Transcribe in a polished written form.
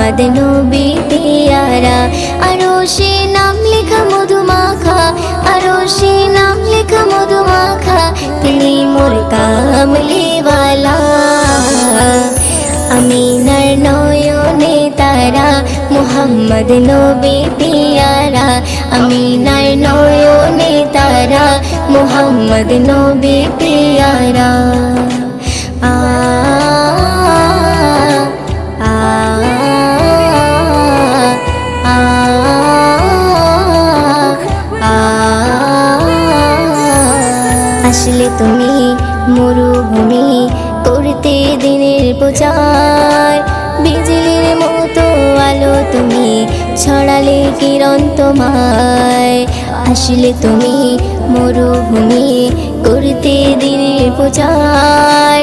মুহাম্মদ নবী পিয়ারা। আরশে নাম লেখা মধুমাখা, আরশে নাম লেখা মধুমাখা, তিনি মোর কামলিওয়ালা। আমিনার নয়নে তারা, মুহাম্মদ নবী পিয়ারা। আমিনার নয়নে তারা, মুহাম্মদ নবী পিয়ারা। আ আ আ আ আসলে তুমি মরুভূমি করতে দিনের প্রচার, বিজলির মতো আলো তুমি ছড়ালে কিরণ তোমায়। আসলে তুমি মরুভূমি করতে দিনের প্রচার,